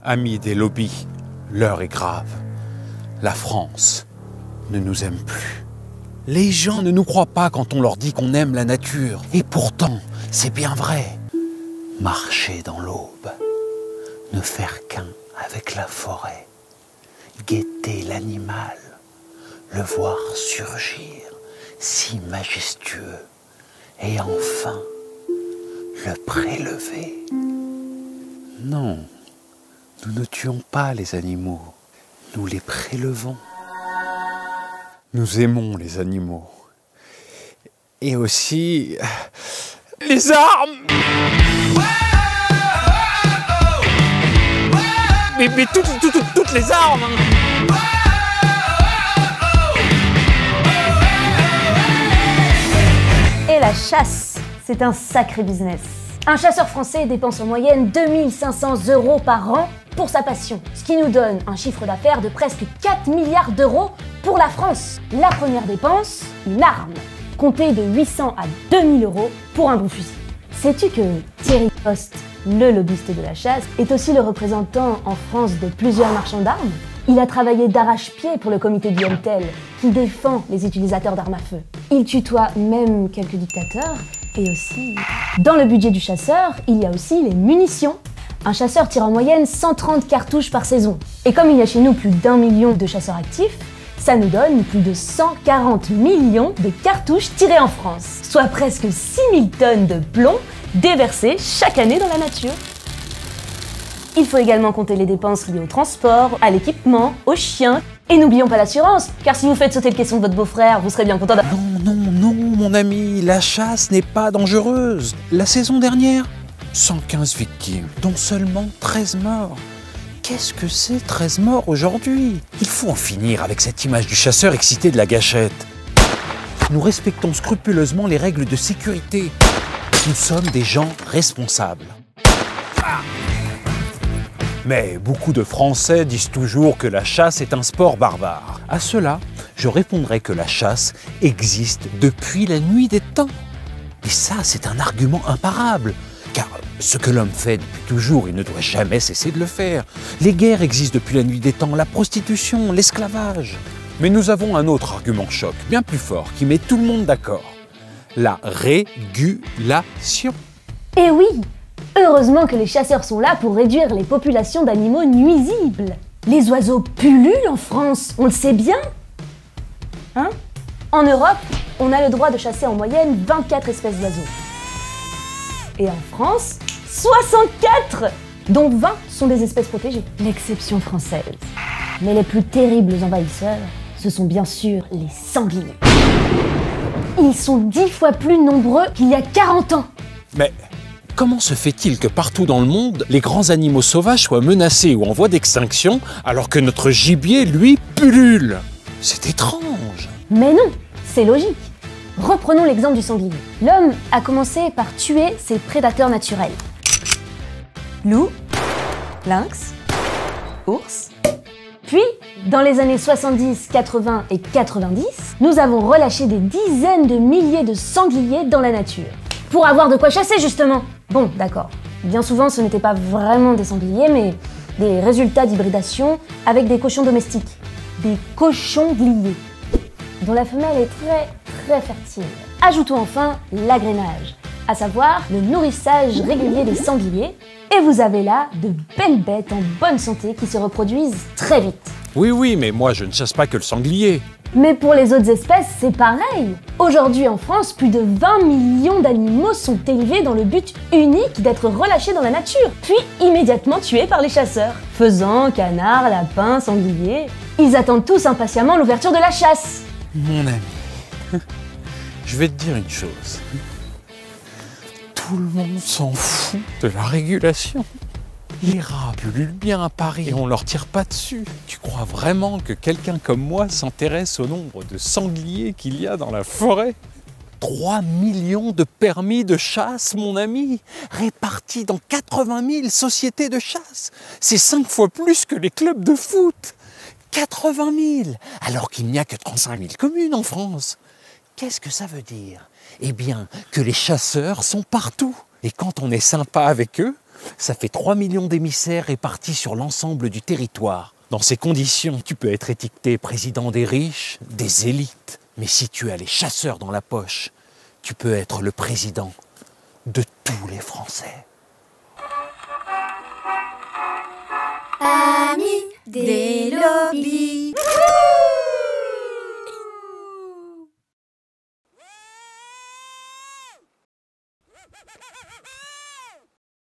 Amis des lobbies, l'heure est grave. La France ne nous aime plus. Les gens ne nous croient pas quand on leur dit qu'on aime la nature. Et pourtant, c'est bien vrai. Marcher dans l'aube, ne faire qu'un avec la forêt, guetter l'animal, le voir surgir, si majestueux, et enfin, le prélever. Non, nous ne tuons pas les animaux, nous les prélevons. Nous aimons les animaux. Et aussi les armes. Mais toutes les armes. Et la chasse, c'est un sacré business. Un chasseur français dépense en moyenne 2500 € par an pour sa passion, ce qui nous donne un chiffre d'affaires de presque 4 milliards d'euros pour la France. La première dépense, une arme, comptée de 800 à 2000 € pour un bon fusil. Sais-tu que Thierry Post, le lobbyiste de la chasse, est aussi le représentant en France de plusieurs marchands d'armes? Il a travaillé d'arrache-pied pour le comité du MTEL, qui défend les utilisateurs d'armes à feu. Il tutoie même quelques dictateurs, et aussi... Dans le budget du chasseur, il y a aussi les munitions. Un chasseur tire en moyenne 130 cartouches par saison. Et comme il y a chez nous plus d'1 million de chasseurs actifs, ça nous donne plus de 140 millions de cartouches tirées en France, soit presque 6000 tonnes de plomb déversées chaque année dans la nature. Il faut également compter les dépenses liées au transport, à l'équipement, aux chiens. Et n'oublions pas l'assurance, car si vous faites sauter le caisson de votre beau-frère, vous serez bien content d'avoir... Non, mon ami, la chasse n'est pas dangereuse. La saison dernière, 115 victimes, dont seulement 13 morts. Qu'est-ce que c'est 13 morts aujourd'hui? Il faut en finir avec cette image du chasseur excité de la gâchette. Nous respectons scrupuleusement les règles de sécurité. Nous sommes des gens responsables. Mais beaucoup de Français disent toujours que la chasse est un sport barbare. À cela, je répondrai que la chasse existe depuis la nuit des temps. Et ça, c'est un argument imparable. Car ce que l'homme fait depuis toujours, il ne doit jamais cesser de le faire. Les guerres existent depuis la nuit des temps, la prostitution, l'esclavage. Mais nous avons un autre argument choc, bien plus fort, qui met tout le monde d'accord. La régulation. Eh oui! Heureusement que les chasseurs sont là pour réduire les populations d'animaux nuisibles. Les oiseaux pullulent en France, on le sait bien. Hein? En Europe, on a le droit de chasser en moyenne 24 espèces d'oiseaux. Et en France, 64, dont 20 sont des espèces protégées. L'exception française. Mais les plus terribles envahisseurs, ce sont bien sûr les sangliers. Ils sont 10 fois plus nombreux qu'il y a 40 ans. Mais comment se fait-il que partout dans le monde, les grands animaux sauvages soient menacés ou en voie d'extinction, alors que notre gibier, lui, pullule? C'est étrange. Mais non, c'est logique. Reprenons l'exemple du sanglier. L'homme a commencé par tuer ses prédateurs naturels. Loup, lynx, ours. Puis, dans les années 70, 80 et 90, nous avons relâché des dizaines de milliers de sangliers dans la nature. Pour avoir de quoi chasser, justement. Bon, d'accord. Bien souvent, ce n'étaient pas vraiment des sangliers, mais des résultats d'hybridation avec des cochons domestiques. Des cochons gliés, dont la femelle est très fertile. Ajoutons enfin l'agrainage, à savoir le nourrissage régulier des sangliers, et vous avez là de belles bêtes en bonne santé qui se reproduisent très vite. Oui, mais moi je ne chasse pas que le sanglier. Mais pour les autres espèces, c'est pareil. Aujourd'hui en France, plus de 20 millions d'animaux sont élevés dans le but unique d'être relâchés dans la nature, puis immédiatement tués par les chasseurs. Faisans, canards, lapins, sangliers... Ils attendent tous impatiemment l'ouverture de la chasse. Mon ami, je vais te dire une chose. Tout le monde s'en fout de la régulation. Les rats pullulent bien à Paris et on leur tire pas dessus. Tu crois vraiment que quelqu'un comme moi s'intéresse au nombre de sangliers qu'il y a dans la forêt? 3 millions de permis de chasse, mon ami, répartis dans 80 000 sociétés de chasse. C'est 5 fois plus que les clubs de foot. 80 000, alors qu'il n'y a que 35 000 communes en France. Qu'est-ce que ça veut dire? Eh bien, que les chasseurs sont partout. Et quand on est sympa avec eux, Ça fait 3 millions d'émissaires répartis sur l'ensemble du territoire. Dans ces conditions, tu peux être étiqueté président des riches, des élites. Mais si tu as les chasseurs dans la poche, tu peux être le président de tous les Français. Amis des lobbies.